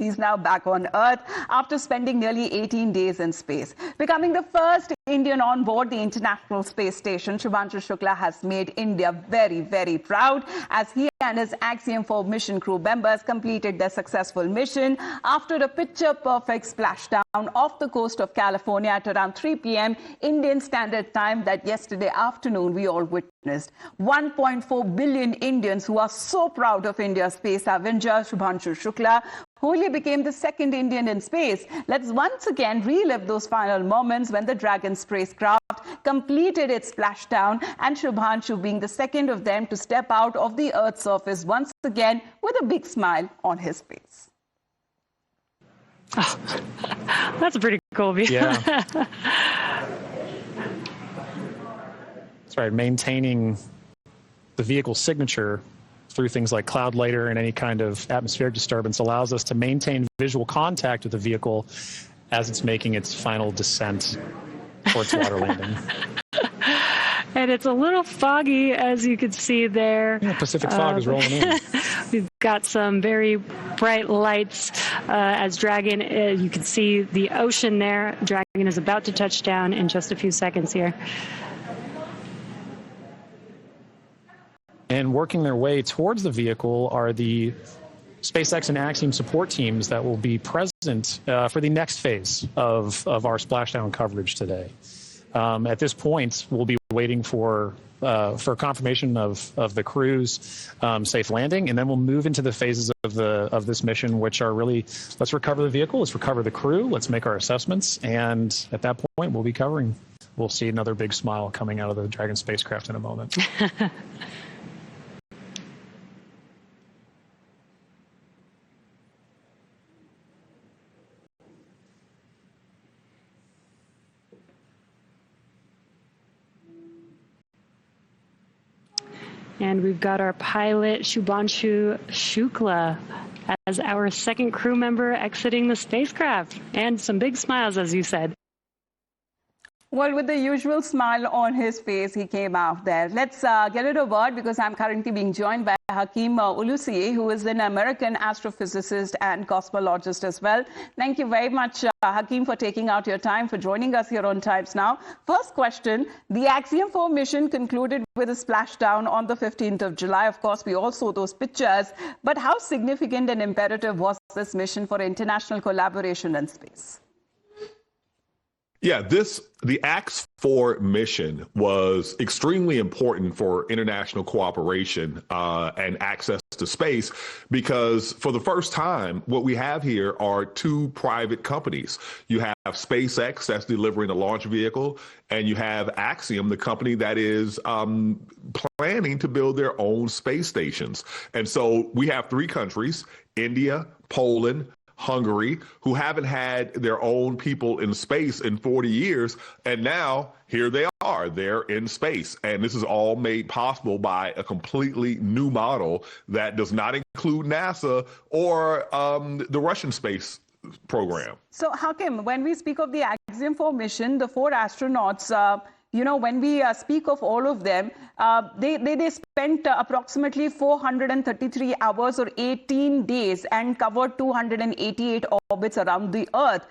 He's now back on Earth after spending nearly 18 days in space. Becoming the first Indian on board the International Space Station, Shubhanshu Shukla has made India very, very proud as he and his Axiom 4 mission crew members completed their successful mission after a picture-perfect splashdown off the coast of California at around 3 p.m. Indian Standard Time that yesterday afternoon we all witnessed. 1.4 billion Indians who are so proud of India's space avenger, Subhanshu Shukla, who became the second Indian in space. Let's once again relive those final moments when the Dragon spacecraft completed its splashdown and Subhanshu being the second of them to step out of the Earth's surface once again with a big smile on his face. Oh, that's a pretty cool view. Yeah. That's right. Maintaining the vehicle signature through things like cloud layer and any kind of atmospheric disturbance allows us to maintain visual contact with the vehicle as it's making its final descent for its water landing. And it's a little foggy, as you can see there. Yeah, Pacific fog is rolling in. We've got some very bright lights as Dragon, you can see the ocean there. Dragon is about to touch down in just a few seconds here. And working their way towards the vehicle are the SpaceX and Axiom support teams that will be present for the next phase of our splashdown coverage today. At this point, we'll be waiting for confirmation of the crew's safe landing, and then we'll move into the phases of this mission, which are really, let's recover the vehicle, let's recover the crew, let's make our assessments, and at that point, we'll see another big smile coming out of the Dragon spacecraft in a moment. And we've got our pilot, Shubhanshu Shukla, as our second crew member exiting the spacecraft. And some big smiles, as you said. Well, with the usual smile on his face, he came out there. Let's get it a word because I'm currently being joined by Hakeem Ulusi, who is an American astrophysicist and cosmologist as well. Thank you very much, Hakeem, for taking out your time for joining us here on Times Now. First question, the Axiom 4 mission concluded with a splashdown on the 15th of July. Of course, we all saw those pictures. But how significant and imperative was this mission for international collaboration in space? Yeah, the AX-4 mission was extremely important for international cooperation and access to space because for the first time, what we have here are two private companies. You have SpaceX that's delivering a launch vehicle, and you have Axiom, the company that is planning to build their own space stations. And so we have three countries, India, Poland, Hungary, who haven't had their own people in space in 40 years. And now here they are, they're in space. And this is all made possible by a completely new model that does not include NASA or the Russian space program. So, Hakim, when we speak of the Axiom 4 mission, the 4 astronauts, when we speak of all of them, they spent approximately 433 hours or 18 days and covered 288 orbits around the Earth.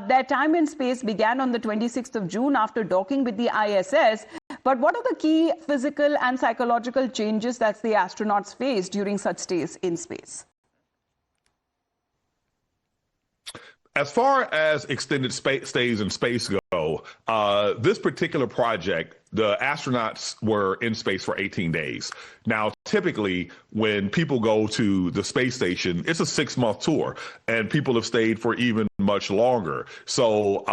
Their time in space began on the 26th of June after docking with the ISS. But what are the key physical and psychological changes that the astronauts faced during such stays in space? As far as extended stays in space go, this particular project, the astronauts were in space for 18 days. Now, typically, when people go to the space station, it's a 6-month tour, and people have stayed for even much longer. So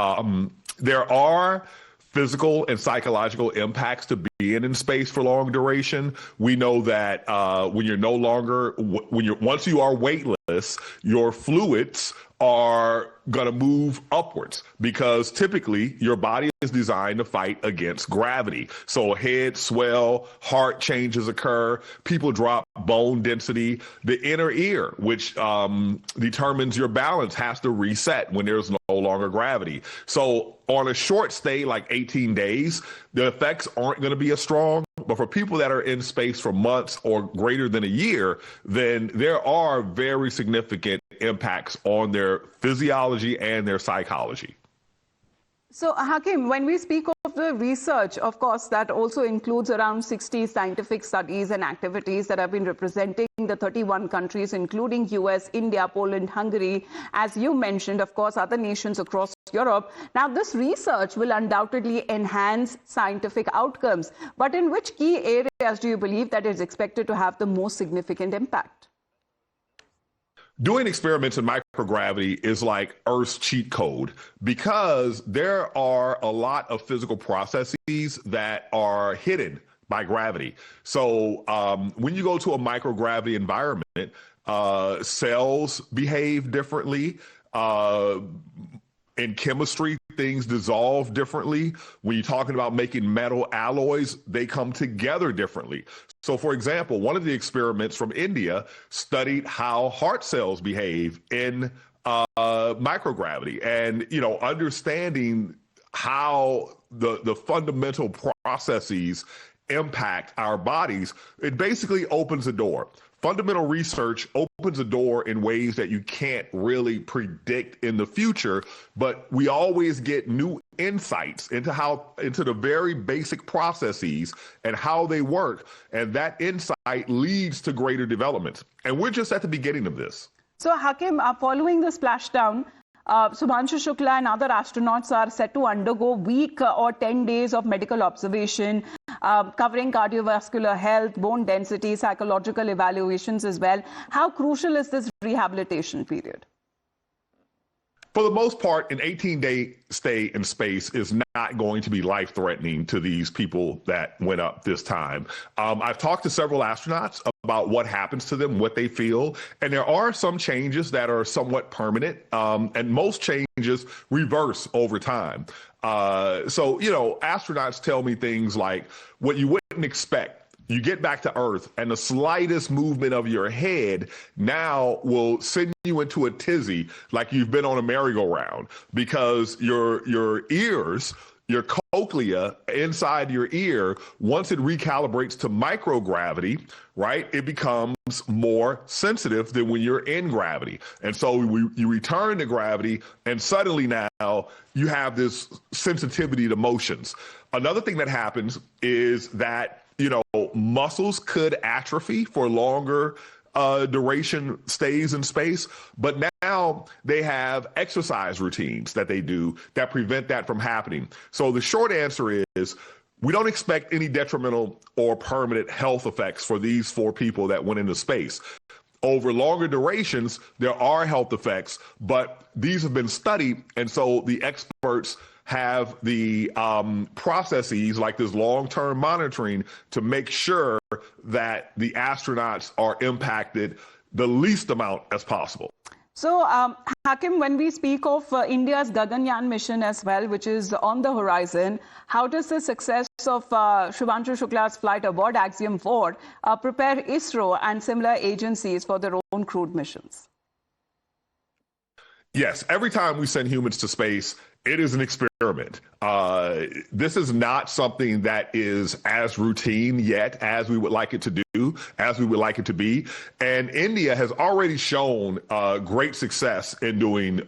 there are physical and psychological impacts to being in space for long duration. We know that when you're no longer, once you are weightless, your fluids are going to move upwards because typically your body is designed to fight against gravity. So head swell, heart changes occur, people drop bone density. The inner ear, which determines your balance, has to reset when there's no longer gravity. So on a short stay, like 18 days, the effects aren't going to be as strong. But for people that are in space for months or greater than a year, then there are very significant impacts on their physiology and their psychology. So, Hakim, when we speak of the research, of course, that also includes around 60 scientific studies and activities that have been representing the 31 countries, including US, India, Poland, Hungary, as you mentioned, of course, other nations across Europe. Now, this research will undoubtedly enhance scientific outcomes. But in which key areas do you believe that is expected to have the most significant impact? Doing experiments in microgravity is like Earth's cheat code because there are a lot of physical processes that are hidden by gravity. So when you go to a microgravity environment, cells behave differently. In chemistry, things dissolve differently. When you're talking about making metal alloys, they come together differently. So, for example, one of the experiments from India studied how heart cells behave in microgravity, and understanding how the fundamental processes impact our bodies. It basically opens a door. Fundamental research opens a door in ways that you can't really predict in the future, but we always get new insights into the very basic processes and how they work. And that insight leads to greater developments. And we're just at the beginning of this. So, Hakim, following the splashdown, Subhanshu Shukla and other astronauts are set to undergo week or 10 days of medical observation, covering cardiovascular health, bone density, psychological evaluations as well. How crucial is this rehabilitation period? For the most part, an 18-day stay in space is not going to be life-threatening to these people that went up this time. I've talked to several astronauts about what happens to them, what they feel, and there are some changes that are somewhat permanent, and most changes reverse over time. So, astronauts tell me things like what you wouldn't expect. You get back to Earth, and the slightest movement of your head now will send you into a tizzy, like you've been on a merry-go-round, because your ears, your cochlea inside your ear, once it recalibrates to microgravity, right, it becomes more sensitive than when you're in gravity. And so you return to gravity, and suddenly now you have this sensitivity to motions. Another thing that happens is that muscles could atrophy for longer duration stays in space, but now they have exercise routines that they do that prevent that from happening. So the short answer is we don't expect any detrimental or permanent health effects for these 4 people that went into space. Over longer durations, there are health effects, but these have been studied, and so the experts have the processes like this long-term monitoring to make sure that the astronauts are impacted the least amount as possible. So, Hakim, when we speak of India's Gaganyaan mission as well, which is on the horizon, how does the success of Shubhanshu Shukla's flight aboard Axiom 4 prepare ISRO and similar agencies for their own crewed missions? Yes, every time we send humans to space, it is an experiment. This is not something that is as routine yet as we would like it to do, as we would like it to be. And India has already shown great success in doing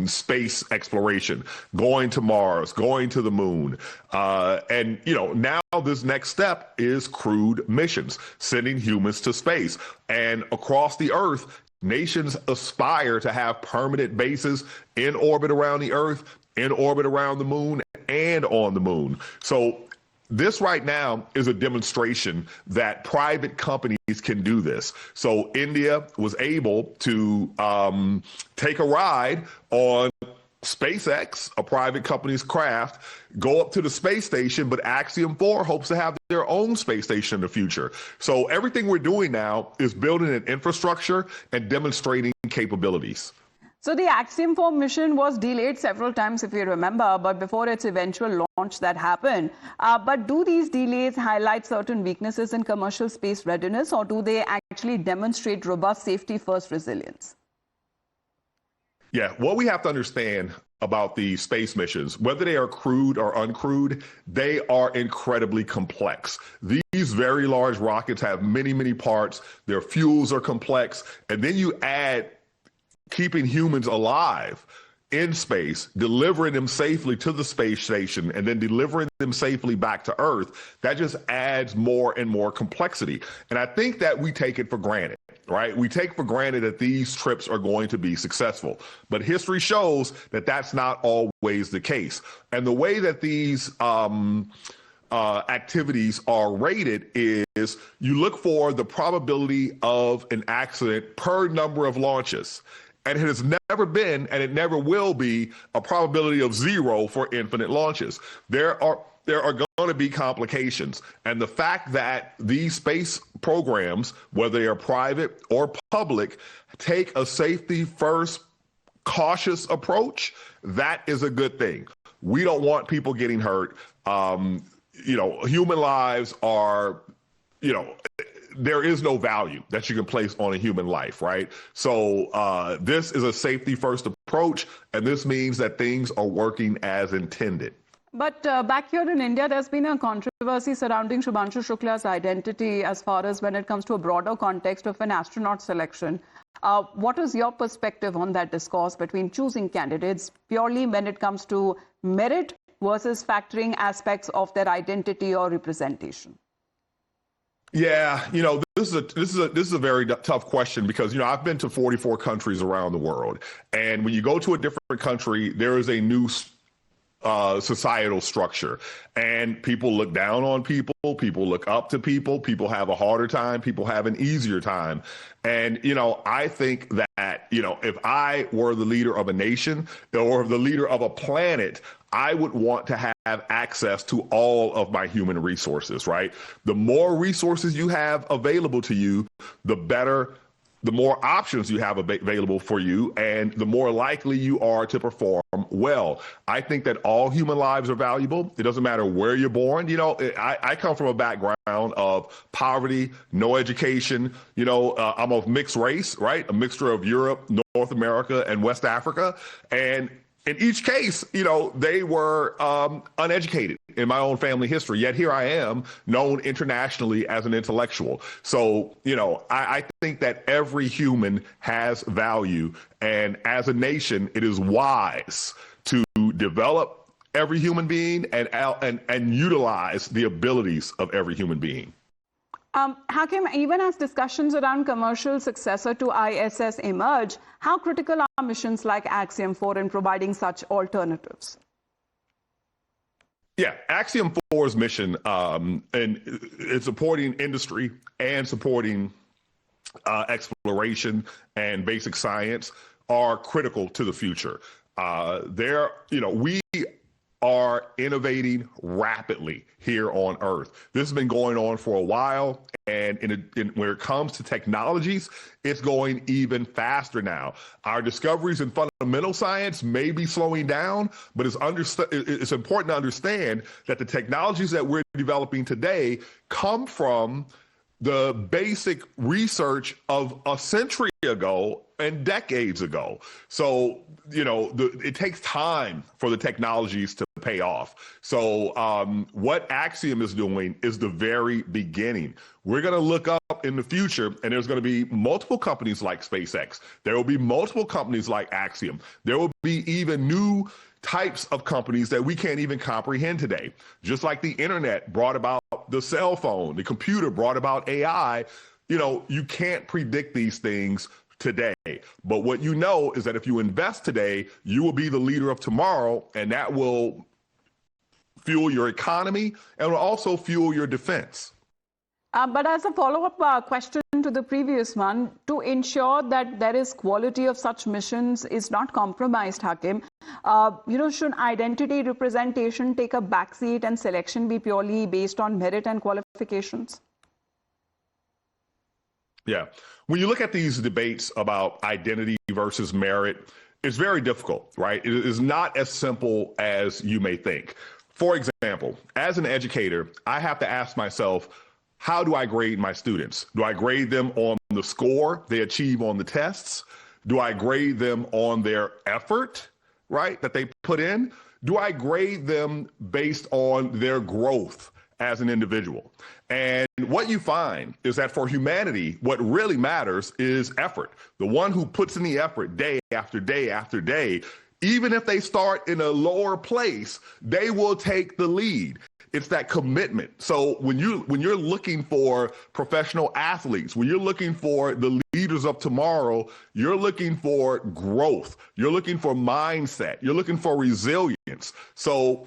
space exploration, going to Mars, going to the moon. And, now this next step is crewed missions, sending humans to space. And across the Earth, nations aspire to have permanent bases in orbit around the Earth, in orbit around the moon, and on the moon. So this right now is a demonstration that private companies can do this. So India was able to take a ride on SpaceX, a private company's craft, go up to the space station, but Axiom 4 hopes to have their own space station in the future. So everything we're doing now is building an infrastructure and demonstrating capabilities. So the Axiom 4 mission was delayed several times, if you remember, but before its eventual launch that happened. But do these delays highlight certain weaknesses in commercial space readiness, or do they actually demonstrate robust safety-first resilience? Yeah, what we have to understand about the space missions, whether they are crewed or uncrewed, they are incredibly complex. These very large rockets have many, many parts. Their fuels are complex. And then you add keeping humans alive in space, delivering them safely to the space station, and then delivering them safely back to Earth, that just adds more and more complexity. And I think that we take it for granted, right? We take for granted that these trips are going to be successful. But history shows that that's not always the case. And the way that these activities are rated is you look for the probability of an accident per number of launches. And it has never been, and it never will be, a probability of 0 for infinite launches. There are going to be complications. And the fact that these space programs, whether they are private or public, take a safety first, cautious approach, that is a good thing. We don't want people getting hurt. Human lives are, there is no value that you can place on a human life, right? So this is a safety first approach, and this means that things are working as intended. But back here in India, there's been a controversy surrounding Shubhanshu Shukla's identity as far as when it comes to a broader context of an astronaut selection. What is your perspective on that discourse between choosing candidates purely when it comes to merit versus factoring aspects of their identity or representation? Yeah, this is a very tough question because, I've been to 44 countries around the world. And when you go to a different country, there is a new societal structure, and people look down on people look up to people have a harder time, people have an easier time. And, I think that, if I were the leader of a nation or the leader of a planet, I would want to have access to all of my human resources, right? The more resources you have available to you, the better, the more options you have available for you, and the more likely you are to perform well. I think that all human lives are valuable. It doesn't matter where you're born. I come from a background of poverty, no education. I'm of mixed race, right? A mixture of Europe, North America, and West Africa. And in each case, they were uneducated in my own family history, yet here I am, known internationally as an intellectual. So, I think that every human has value, and as a nation, it is wise to develop every human being and utilize the abilities of every human being. Hakim, even as discussions around commercial successor to ISS emerge, how critical are missions like Axiom 4 in providing such alternatives? Yeah, Axiom 4's mission and it's supporting industry and supporting exploration and basic science are critical to the future. We are innovating rapidly here on Earth. This has been going on for a while, and when it comes to technologies, it's going even faster now. Our discoveries in fundamental science may be slowing down, but it's important to understand that the technologies that we're developing today come from the basic research of a century ago and decades ago. So, it takes time for the technologies to pay off. So what Axiom is doing is the very beginning. We're going to look up in the future, and there's going to be multiple companies like SpaceX. There will be multiple companies like Axiom. There will be even new types of companies that we can't even comprehend today. Just like the internet brought about the cell phone, the computer brought about AI, you can't predict these things today. But what you know is that if you invest today, you will be the leader of tomorrow, and that will fuel your economy and will also fuel your defense. But as a follow-up question to the previous one, to ensure that there is quality of such missions is not compromised, Hakim, should identity representation take a backseat and selection be purely based on merit and qualifications? Yeah. When you look at these debates about identity versus merit, it's very difficult, right? It is not as simple as you may think. For example, as an educator, I have to ask myself, how do I grade my students? Do I grade them on the score they achieve on the tests? Do I grade them on their effort, right, that they put in? Do I grade them based on their growth as an individual? And what you find is that for humanity, what really matters is effort. The one who puts in the effort day after day after day, even if they start in a lower place, they will take the lead. It's that commitment. So when you're looking for professional athletes, when you're looking for the leaders of tomorrow, you're looking for growth. You're looking for mindset. You're looking for resilience. So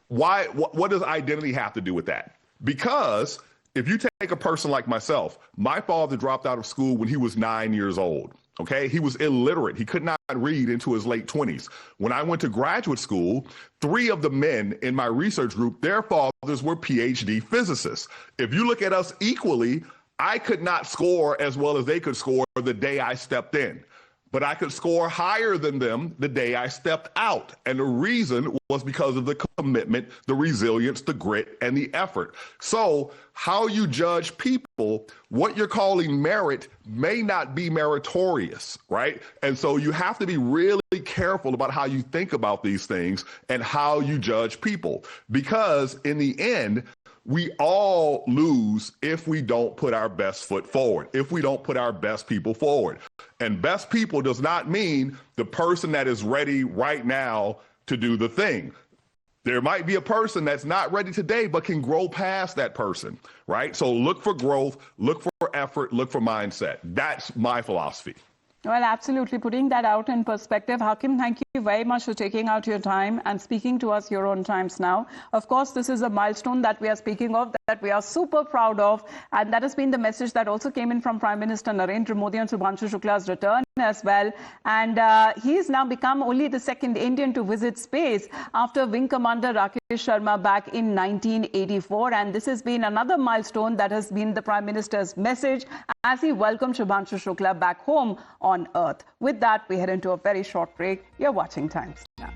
what does identity have to do with that? Because if you take a person like myself, my father dropped out of school when he was 9 years old. Okay, he was illiterate. He could not read into his late 20s. When I went to graduate school, 3 of the men in my research group, their fathers were PhD physicists. If you look at us equally, I could not score as well as they could score the day I stepped in. But I could score higher than them the day I stepped out. And the reason was because of the commitment, the resilience, the grit, and the effort. So how you judge people, what you're calling merit may not be meritorious, right? And so you have to be really careful about how you think about these things and how you judge people. Because in the end, we all lose if we don't put our best foot forward, if we don't put our best people forward. And best people does not mean the person that is ready right now to do the thing. There might be a person that's not ready today, but can grow past that person, right? So look for growth, look for effort, look for mindset. That's my philosophy. Well, absolutely. Putting that out in perspective, Hakim, thank you very much for taking out your time and speaking to us your own times now. Of course, this is a milestone that we are speaking of, that we are super proud of. And that has been the message that also came in from Prime Minister Narendra Modi on Subhanshu Shukla's return as well. And he's now become only the second Indian to visit space after Wing Commander Rakesh Sharma back in 1984. And this has been another milestone that has been the Prime Minister's message as he welcomed Subhanshu Shukla back home on Earth. With that, we head into a very short break. You're watching Times Now.